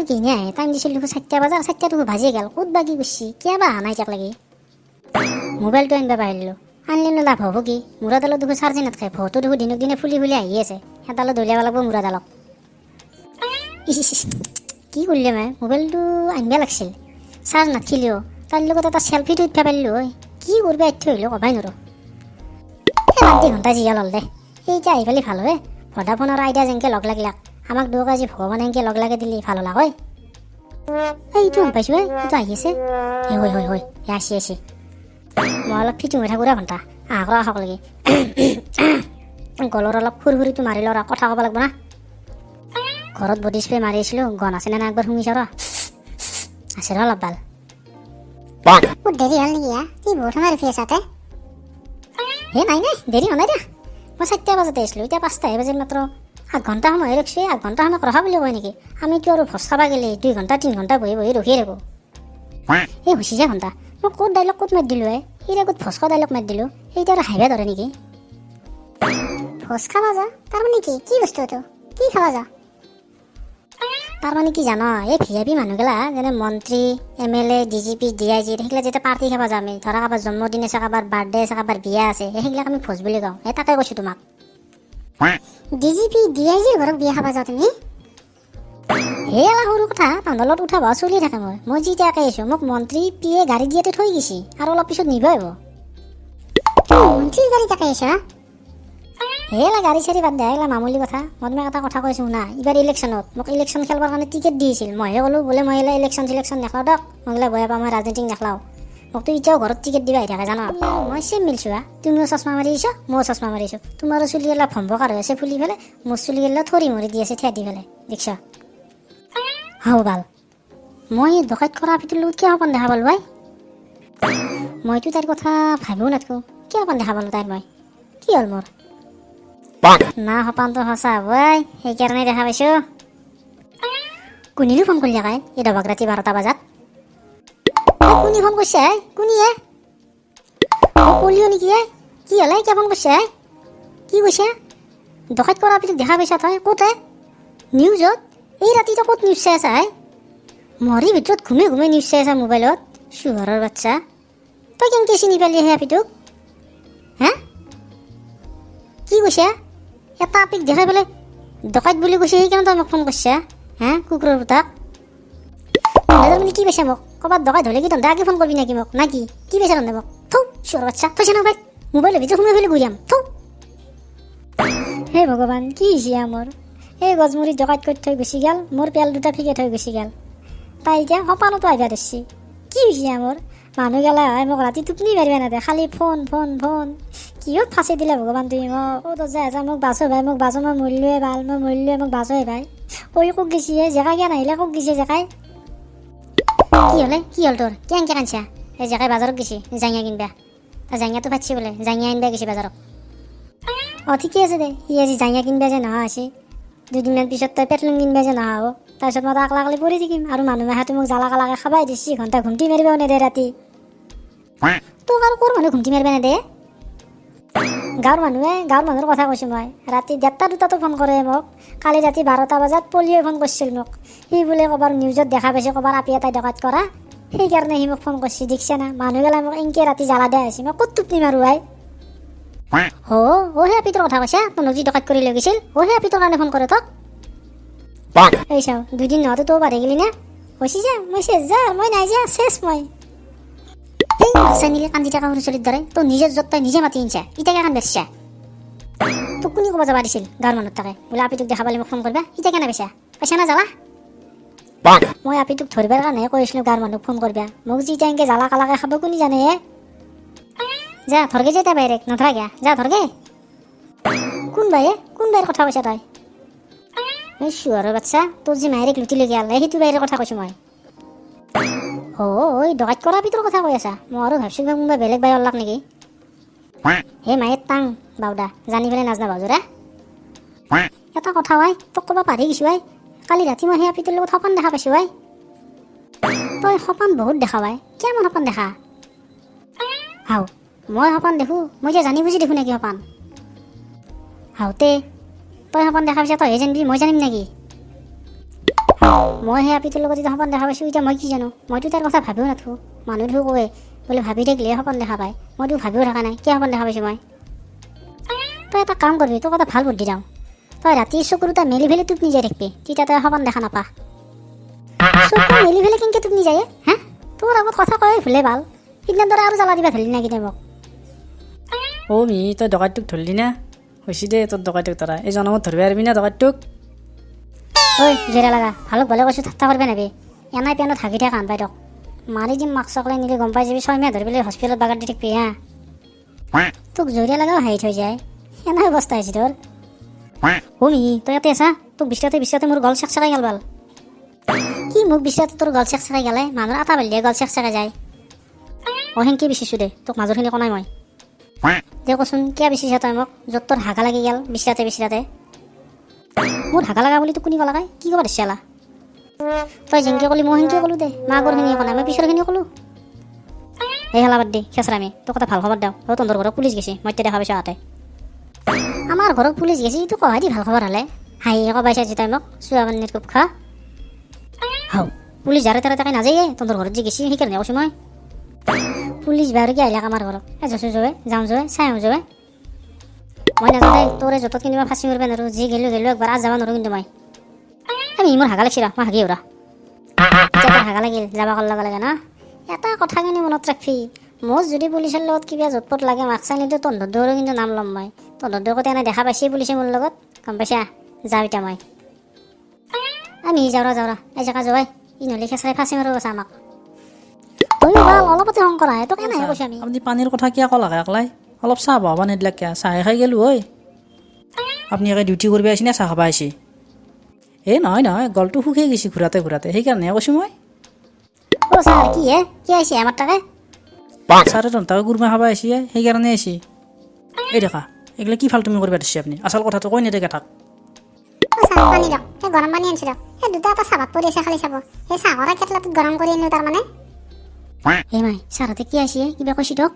এতিয়ালৈ কিনে আহে টাইম দিছিলোঁ 4টা বজাৰ 4টাটো বাজিয়ে গ'ল ক'ত বা কি কৰিছি কিবা অহা নাই তাক লাগি মোবাইলটো আনিব পাৰিলোঁ আনিলেনো লাভ হ'ব কি মূৰাডালত দেখোন চাৰ্জে নাথাকে ভৰটো দেখোন দিনক দিনে ফুলি ফুলি আহি আছে সেইডালত দলিয়াব লাগিব মূৰাডালক কি কৰিলে মই মোবাইলটো আনিব লাগিছিল চাৰ্জ নাথাকিলেও তাৰ লগত এটা চেল্ফিটো উঠিব পাৰিলোঁ হয় কি কৰিব এথৈ হ'লেও ক'বাই নোৱাৰোঁ বাদ ঘণ্টা যিয়া ল'ল দে এইটা আহি পালি ভাল হয় ভডাফোনৰ আইডিয়া যেনকৈ লগ লাগিলাক আমাক দুয়োকে আজি ভগৱানে এনেকৈ লগ লাগি দিলি ভাল হ'লা হয় এইটো গম পাইছোঁ এইটো আহি আছে হয় হয় হয় আছে মই অলপ ফিটিং হৈ থাকোঁ ঘণ্টা আহক লাগি গলৰ অলপ সুৰসুৰিটো মাৰি লওঁ কথা ক'ব লাগিব না ঘৰত বডি স্প্ৰে মাৰি আছিলোঁ গণ আছেনে না একবাৰ শুনিছ ৰ আছে ৰ অলপ ভাল দেৰি হ'ল নেকি কি বহুত সময় ৰখি আছা নাই দেৰি হোৱা নাই দিয়া মই 4টা বজাতে আহিছিলোঁ এতিয়া 5টাহে বাজিল মাত্ৰ 8 ঘণ্টা সময় ৰখিছোঁ 8 ঘণ্টা সময় ৰখা বুলি কয় নেকি আমিতো আৰু ভোজ খাব গ'লে 2 ঘণ্টা 3 ঘণ্টা বহি ৰখিয়ে থাকোঁ এই হৈছে যে ঘণ্টা মই ক'ত ডাইলগ ক'ত মাৰি দিলোঁ এই ক'ত ভোজ খোৱা ডাইলগ মাৰি দিলোঁ এইটো আৰু হাঁহিব ধৰে নেকি ভোজ খাব যা তাৰমানে কি বস্তু এইটো কি খাব যা তাৰমানে কি জান এই VIP মানুহগিলা যেনে মন্ত্ৰী MLA DGP DIG সেইগিলা যেতিয়া পাৰ্টি খাব যাওঁ আমি ধৰা কাৰোবাৰ জন্মদিন আছে কাৰোবাৰ বাৰ্থডে আছে কাৰোবাৰ বিয়া আছে সেইগিলাক আমি ভোজ বুলি কওঁ তাকে কৈছোঁ তোমাক DGP DIG ঘৰত বিয়া খাব যাওঁ তুমি সেই অলপ সৰু কথা তহঁতৰ লগত উঠাব চলি থাকে মই যেতিয়াকে আহিছোঁ মোক মন্ত্ৰী PA গাড়ী দিয়াতে থৈ গৈছি আৰু অলপ পিছত নিব আহিব মন্ত্ৰীৰ গাড়ী তাকে আহিছা হেলা গাড়ী চাৰি বাদ দে এইগিলা মামুলি কথা মই তোমাক এটা কথা কৈছোঁ না এইবাৰ ইলেকশ্যনত মোক ইলেকশ্যন খেলিবৰ কাৰণে টিকেট দিছিল মইহে ক'লোঁ বোলে মই এইগিলা ইলেকশ্যন নেখলাওঁ দক মই এইগিলা বয়া পাওঁ মই ৰাজনীতিক নেখলাওঁ মোকতো এতিয়াও ঘৰত টিকেট দিবা আহি থাকে জানো মই চেম মিলছোঁ তুমিও চশমা মাৰি আহিছ ময়ো চশমা মাৰিছোঁ তোমাৰো চুলি গেলা ভম্ভকাৰ হৈ আছে ফুলি ফেলে মোৰ চুলি গেলা থৰি মৰি দি আছে থিয়া দি ফেলে দেখিছ হাও ভাল মই ডকাইত কৰা পিতৰ লগত কিয় সপোন দেখা পালোঁ মইতো তাইৰ কথা ভাবিও নাথাকোঁ কিয় সপোন দেখা পালোঁ তাইৰ মই কি হ'ল মোৰ না সপোনটো সঁচা হ'বই সেইকাৰণে দেখা পাইছোঁ কোনিনো ফোন কৰিলে কাই এই দবাক ৰাতি 12টা বজাত কোনি ফোন কৰিছে কোনিয়ে কলিও নেকি কি হ'লে কিয় ফোন কৰিছে কি কৈছে ডকাইত কৰা পিছত দেখা পাইছা তই ক'তে নিউজত এই ৰাতিটো ক'ত নিউজ চাই আছা মৰি ভিতৰত ঘুমে নিউজ চাই আছা মোবাইলত চুহাৰৰ বাচ্চা তই কেনেকৈ চিনি পালি হে আপিটোক কি কৈছে এটা আপিক দেখাই পেলাই ডকাইত বুলি কৈছে সেইকাৰণে তই মোক ফোন কৰিছা কুকুৰৰ পুতাক তাৰমানে কি পাইছা মোক ক'ৰবাত ডকাইত হ'লে কি তহঁতে আগে ফোন কৰিবি নেকি মোক নাকি কি পাইছা তহঁতে মোক থৌ চুহাৰৰ বাচ্চা থৈছে ন ভাই মোবাইলৰ ভিতৰত সোমাই পেলাই ঘূৰিয়াম থৌ হে ভগৱান কি হৈছে মোৰ এই গজমুৰিত ডকাইত কৰি থৈ গুচি গ'ল মোৰ পেল দুটা ফিকে থৈ গুচি গ'ল তাই এতিয়া সপানতো আহিবা ধৰিছে কি হৈছে মোৰ মানুহ গেলা হয় মোক ৰাতি টোপনি মাৰিব নাদে খালি ফোন কিহত ফাঁচি দিলে ভগৱান তুমি মোক মোক বাছো ভাই মোক বাছো মই মৰিলোৱে ভাল মই মৰিলোৱে মোক বাছোৱে ভাই কৈ কোক গেছি জেকাই কিয় নাহিলে কোক গেছি জেকাই কি হ'ল তোৰ কেনেকৈ কান্দছা এই জেকাই বাজাৰত গেছি জাঙিয়া কিনবা জাঙিয়াটো ফাটছি বোলে জাঙিয়া আনবা গেছি বাজাৰত ঠিকে আছে দে সি আজি জাঙিয়া কিনবা যে নহা হৈছে 2 দিনমান পিছত তই পেটলুং কিনবা যে নহা হ'ব তাৰপিছত মই আকলাকলি পৰি থাকিম আৰু মানুহ মাহাতো মোক জ্বালা কালাকে খাবাই দিছি ঘণ্টা ঘুমটি মাৰিবও নেদে ৰাতি তোক আৰু ক'ৰ মানুহ ঘুমটি মাৰিব নেদে গাঁৱৰ মানুহৰ কথা কৈছোঁ মই ৰাতি 1:30-2টাতো ফোন কৰে মোক কালি ৰাতি 12টা বজাত পলিঅ'ই ফোন কৰিছিল মোক সি বোলে ক'ৰবাৰ নিউজত দেখা পাইছে ক'ৰবাৰ আপি এটাই ডকাইত কৰা সেইকাৰণে সি মোক ফোন কৰিছে দেখিছে না মানুহগেলাই মোক এনেকৈ ৰাতি জ্বালা দিয়া হৈছে মই ক'ত টোপনি মাৰোঁ হে আপিটোৰ কথা কৈছা তোক যি ডকাইত কৰি লৈ গৈছিল হে আপিটোৰ কাৰণে ফোন কৰে তোক এই চাওঁ 2 দিন নহওঁতে তই বাঢ়ি গেলি না হৈছে যা মই চেছ যা মই নাই যা চেছ মই নিলে কান্দি থকা সৰু ছোৱালীৰ দৰে তই নিজে য'ত তই নিজে মাতি আনিছা ইটাকে কান বেচছা তোক কোনে ক'ব যাবা দিছিল গাঁৱৰ মানুহ থাকে বোলে আপিটোক দেখা পালে মোক ফোন কৰিবা ইটা কেনে পাইছা না জ্বালা মই আপিটোক ধৰিবৰ কাৰণে কৈছিলোঁ গাঁৱৰ মানুহক ফোন কৰিবা মোক যেতিয়া এনেকৈ জ্বালা কালাকে খাব কোনে জানে যা ধৰগে যে এতিয়া বাইৰেক নধৰাগে যা ধৰগে কোন বাইৰ কথা কৈছা তই এই চুহাৰৰ বাচ্চা তোৰ যে মায়েৰেক লুটি লৈ গ'ল সেইটো বাইৰৰ কথা কৈছোঁ মই ডকাইত কৰা পিতৰ কথা কৈ আছা মই আৰু ভাবছোঁ কোনোবা বেলেগ বাই ওলাক নেকি হে মায়ে টাং বাউদা জানি পেলাই নাজনা বাউজোৰা এটা কথা তোক ক'ব পাৰি গৈছোঁ কালি ৰাতি মই সেই আপিটোৰ লগত সপোন দেখা পাইছোঁ তই সপোন বহুত দেখা কেমন সপোন দেখা মই সপোন দেখোঁ মই এতিয়া জানি বুজি দেখোঁ নেকি সপোন তই সপোন দেখা পাইছা তইহে জানিবি মই জানিম নেকি মই সেই আপিটোৰ লগত এতিয়া সপোন দেখা পাইছোঁ, এতিয়া মই কি জানো? মইতো তাৰ কথা ভাবিও নাথাকোঁ। মানুহেতো কয় বোলে ভাবি থাকিলে সপোন দেখা পায়, মইতো ভাবিও থকা নাই, কিয় সপোন দেখা পাইছোঁ মই? তই এটা কাম কৰিবি, তোক এটা ভাল বুদ্ধি দিওঁ। তই ৰাতি চকুৰ দুটা মেলি ফেলে টোপনি যাই থাকিবি, তেতিয়া তই সপোন দেখা নাপা। চকু মেলি ফেলে কেনেকৈ টোপনি যায় হা? তোৰ আগত কথা কয় ভুলে ভাল, সিদিনাৰ দৰে আৰু জ্বালা দিবা ধৰিলি না কিনে মোক? মি তই ডকাইটোক ধৰলি না? হৈছে দে তোৰ ডকাইটোক তৰা, এই জনমত ধৰিব পাৰিবি না ডকাইটোক? ঐ জেৰা লগা, ভালক ভালে কৈছোঁ, ঠাট্টা কৰিবা নেবি? এনাই পেনত হাগি থাকা আন পাই তোক মাৰি দিম, মাক চকলাই নিলে গম পাই যাবি, 6 মাহ ধৰি পেলাই হস্পিটেলত বাগাৰ দি থাকিবি হা? তোক জৰিয়া লগাও হাঁহি থৈ যায়, এনাই অৱস্থা হৈছে তোৰ। মি তই ইয়াতে আছা? তোক বিচৰাতে মোৰ গল চেকচেকাই গেল বাল। কি মোক বিচৰাতে তোৰ গল চেকচেকাই গেলে? মানুহৰ আটা বালিয়ে গল চেকচেকাই যায়। সেনকে বিচিছোঁ দে, তোক মাজৰখিনি কোনাই মই। দে কচোন কিয় বিচিছা তই মোক, য'ত তোৰ হাগা লাগি গেল বিচৰাতে? মোৰ হাগা লগা বুলি তোক কোনে ক'লাকাই? কি ক'ব দিছিলা? তই যেনকে ক'লি মই সেনকে ক'লোঁ দে, মা আগৰখিনি কোৱা নাই, মই পিছৰখিনি ক'লোঁ। এই হেলা বাদ দি খেচৰামি, তোক এটা ভাল খবৰ দিওঁ। তহঁতৰ ঘৰত পুলিচ গৈছে, মই এতিয়া দেখা পাইছোঁ আহতে। আমাৰ ঘৰত পুলিচ গৈছে, তোক কহাই দি ভাল খবৰ হ'লে হাঁহি ক'বাইছা যে তই মোক চুৱা পানীৰ কোপ খা। হাও পুলিচ যাৰে তাৰে তাকে নাযায়ে, তহঁতৰ ঘৰত যে গৈছে সেইকাৰণে কৈছোঁ মই। পুলিচ বাৰু কি আহিলাক আমাৰ ঘৰত? যচো যোৱে, যাওঁ যোৱে, চাই আহোঁ যোৱে। মই নাজানো দেই, তোৰে য'তত কিনিবা ফাঁচি মাৰিব নোৱাৰোঁ, যি গেলোঁ একবাৰ আজ যাব নোৱাৰোঁ কিন্তু মই। আমি মোৰ হাগা লাগছি ৰ, মই হাগি ৰ। এতিয়া তোৰ হাগা লাগিল, যাবা কল লগে লাগে না? এটা কথা কিন্তু মনত ৰাখবি, মোৰ যদি পুলিচৰ লগত কিবা জটপট লাগে মাক চাই নিদিওঁ, তহঁতৰ দৌৰো কিন্তু নাম ল'ম মই। তহঁতৰ দৌৰতে এনে দেখা পাইছে পুলিচে মোৰ লগত, গম পাইছা? যাওঁ এতিয়া মই। আমি যাওঁ ৰ, এই জেগা যোৱাই, ই নহ'লে খেঁচাই ফাঁচি মাৰিব গৈছে আমাক। তয়ো ভাল অলপতে খং কৰা তোক এনেহে কৈছোঁ আমি। আপুনি পানীৰ কথা কিয় ক'লাক একলাই? অলপ চাহ বহাব নিদিলাক কিয়? চাহে খাই গ'লোঁ ঐ। আপুনি একে ডিউটি কৰিব আহিছে নে চাহ খাব আহিছে? নহয়, গলটো শুকাই গৈছে ঘূৰাতে সেইকাৰণেহে কৈছোঁ মই। ছাৰ কি আহিছে আমাৰ তাকে? ছাৰে তহঁতকে গুৰমা খাব আহিছে, সেইকাৰণে আহিছে। এই দেখা এইগিলা কি ফাল্টুমি কৰিব দিছে আপুনি? আচল কথাটো কৈ নেদেকে থাক। পানী দিয়ক, সেই গৰম পানী আনিছোঁ দিয়ক। সেই দুটা এটা চাহত পৰি আছে, খালি চাব। সেই চাহৰ কেটলাটোত গৰম কৰি আনিলোঁ তাৰমানে। এই মাই ছাৰহঁতে কি আহিছে? কিবা কৈছে তোক?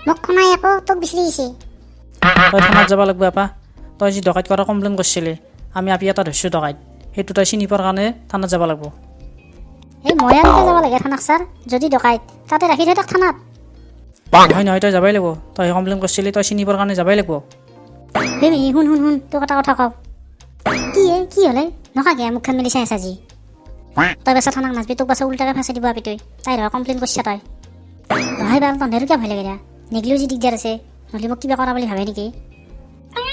মোক শুনাই আকৌ তোক বিচাৰি আহিছে। তই থানাত যাব লাগিব আপা। তই যি ডকাইত কৰা কমপ্লেইন কৰিছিলি, আমি আপি এটা ধৰিছোঁ ডকাইত, সেইটো তই চিনি পোৱাৰ কাৰণে থানাত যাব লাগিব। এই মই এনেকৈ যাব লাগে থানাক ছাৰ? যদি ডকাইত তাতে ৰাখি থৈ তাক থানাত? নহয় তই যাবই লাগিব। তই কমপ্লেইন কৰিছিলি, তই চিনি পোৱাৰ কাৰণে যাবই লাগিব। শুন তোক এটা কথা কওঁ। কি হ'লে নকাকে মুখখন মেলি চাই আছা যি? তই বেচা থানাক নাচবি, তোক বাছা উল্টাকে ফাঁচি দিব আপি। তই তাই ধৰ কমপ্লেইন কৰিছা তই। নহয় ভাল তহঁতেৰো কিয় ভয় লাগে দিয়া? নেগিলেও যি দিগদাৰ আছে, নহ'লে মোক কিবা কৰা বুলি ভাবে নেকি?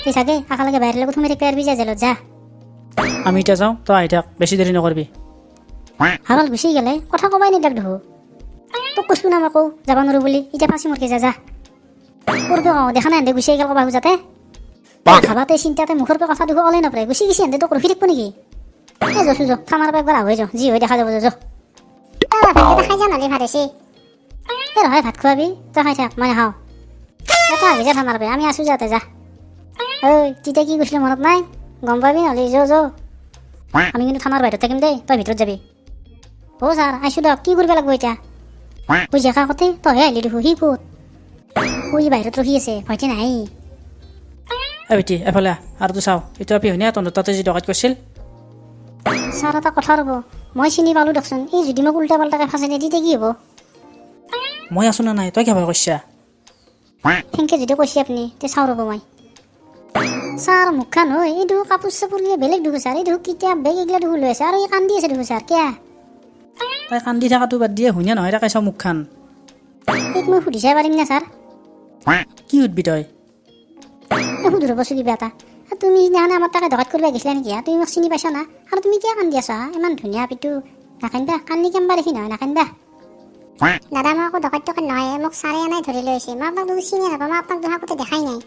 তই চাগে আকালৈকে বাহিৰৰ লগত সোমাই থাকিব পাৰিবি, যা জেলত যা। আমি এতিয়া যাওঁ, তই আহি থাক, বেছি দেৰি নকৰিবি। হাৱাল গুচি গ'লে কথা ক'বাই নিদিয়াক দেখো। তোক কৈছোঁ না মই কওঁ যাব নোৱাৰোঁ বুলি, এতিয়া ফাঁচি মৰকে যা কৰব কওঁ দেখা নাই হেঁতে গুচি গ'ল ক'বা যাতে ভাবাতে চিন্তাতে মুখৰ পৰা কথা দেখো ওলাই নপৰে, গুচি হেঁতে তোক ৰখি থাকিব নেকি? এই যচো থানাৰ পৰা একবাৰ আহৈ যাওঁ, যি হৈ দেখা যাব যা। ভাতকেইটা খাই যা নহ'লে ভাত হৈছে। এই নহয় ভাত খোৱাবি, তই খাই থাক, মই নাখাওঁ। এটা আহি যা থানাৰ পৰা, আমি আছোঁ যাতে যা। ঐ তেতিয়া কি কৈছিলোঁ মনত নাই? গম পাবি নহ'লে যৌ। আমি কিন্তু থানাৰ বাহিৰত থাকিম দেই, তই ভিতৰত যাবি। ছাৰ আহিছোঁ দিয়ক, কি কৰিব লাগিব এতিয়া? বুজি একা কতে তইহে আহিলি দেখো, সি ক'ত? বাহিৰত ৰখি আছে, ভয়তে নাই। বেটি এফালে আৰু তো চাওঁ, এইটো আপি হয়নে তহঁতৰ তাতে যি ডকাইত কৰিছিল? ছাৰ এটা কথা ৰ'ব, মই চিনি পালোঁ দিয়কচোন। এই যদি মোক উল্টা পাল্টাকে ফাঁচি দিয়ে তেতিয়া কি হ'ব? মই আছোঁ না নাই, তই কিয় ভয় কৰিছা? সেনকে যদি কৈছে আপুনি, তে চাওঁ ৰ'ব মই। ছাৰ মুখখান হয় এই দেখো কাপোৰ চাপোৰ গিলা বেলেগ দেখো ছাৰ। এই দেখো কিতাপ বেগ এইগিলা দেখো লৈ আছে, আৰু এই কান্দি আছে দেখো ছাৰ। কিয়া তাই কান্দি থকাটো বাদ দিয়ে শুনিয়া নহয় তাকে চাওঁ মুখখান। এইক মই সুধি চাই পাৰিম না ছাৰ? কি সুধবি তই? সুধি ৰ'বচোন কিবা এটা। তুমি সিদিনাখনে আমাৰ তাকে ডকাইত কৰিব গৈছিলা নেকি? তুমি মোক চিনি পাইছা না? আৰু তুমি কিয় কান্দি আছা? ইমান ধুনীয়া আপিটো, নাকান্দিবা, কান্দি কেম্বা দেখি নহয়, নাকান্দিবা। দাদা মই আকৌ ডকাইত নহয়, মোক ছাৰে এনাই ধৰি লৈ আহিছে। মই আপোনাক চিনি নাপাওঁ, মই আপোনাক আগতে দেখাই নাই।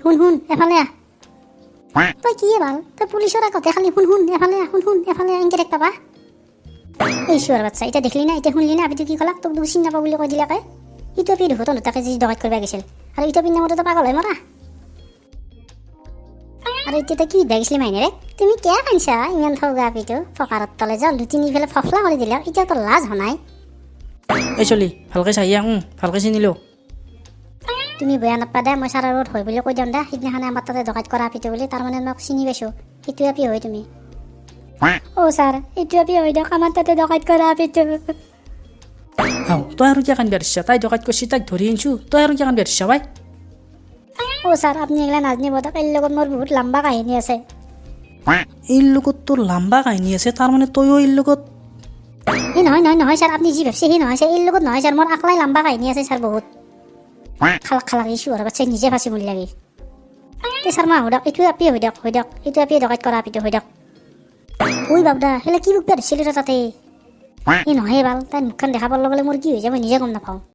শুন এফালে আহ। তই কি ভাল? তই পুলিচৰ আগতে খালি শুন এফালে এনকে দেখ পাবা। এই চোৱাৰ বাচ্চা, এতিয়া দেখলি না, এতিয়া শুনলি না আপিটো কি ক'লাক? তোক চিনি নাপাওঁ বুলি কৈ দিলাকে। ইটো আপি দেখো তহঁতৰ তাকে যি ডকাইত কৰিব গৈছিল, আৰু ইটো পিন নামতে পাগল হয় মৰা। আৰু এতিয়া তই কি গৈছিলি মাইনেৰে? তুমি কিয় কান্দিছা ইমান থৌগা আপিটো? ফকাৰত তলে যাওঁ লুটি নি পেলাই ফফলা কৰি দিলা, এতিয়া তোৰ লাজ হোৱা নাই? এই চলি ভালকৈ চাহি ভালকৈ চিনিলোঁ। তুমি বেয়া নাপা দে, মই ছাৰৰ লগত হয় বুলি কৈ দিম দে। সিদিনাখনে আমাৰ তাতে ডকাইত কৰা আপিটো বুলি, তাৰমানে মোক চিনি পাইছোঁ, সেইটো আপি হয় তুমি। অ' ছাৰ এইটো আপি হৈ দিয়ক আমাৰ তাতে ডকাইত কৰা আপিটো হাও তই আৰু কিয় কান্দিব দিছা তাই ডকাইত কৰিছে তাইক ধৰি আনিছোঁ তই আৰু কিয় কান্দিব দিছা বাই অ' ছাৰ আপুনি এইগিলা নাজনিব তাক এই লগত মোৰ বহুত লম্বা কাহিনী আছে এইৰ লগত তোৰ লম্বা কাহিনী আছে তাৰমানে তয়ো এইৰ লগত এই নহয় ছাৰ আপুনি যি ভাবছে সি নহয় ছাৰ এই লগত নহয় ছাৰ মোৰ আকলাই লম্বা কাহিনী আছে ছাৰ বহুত খালাক খালাক এই চুহাৰ বাচ্চাই নিজে ফাঁচি মৰি লাগি এই ছাৰ মই আহোঁ এইটো আপি হৈ দিয়ক এইটো আপি ডকাইত কৰা আপিটো হৈ দিয়ক ঐ বাবদা সেইলা কি বুকবা ধৰিছিলি তই তাতে এই নহয় ভাল তাই মুখখন দেখা পোৱাৰ লগে লগে মোৰ কি হৈ যায় মই নিজে গম নাপাওঁ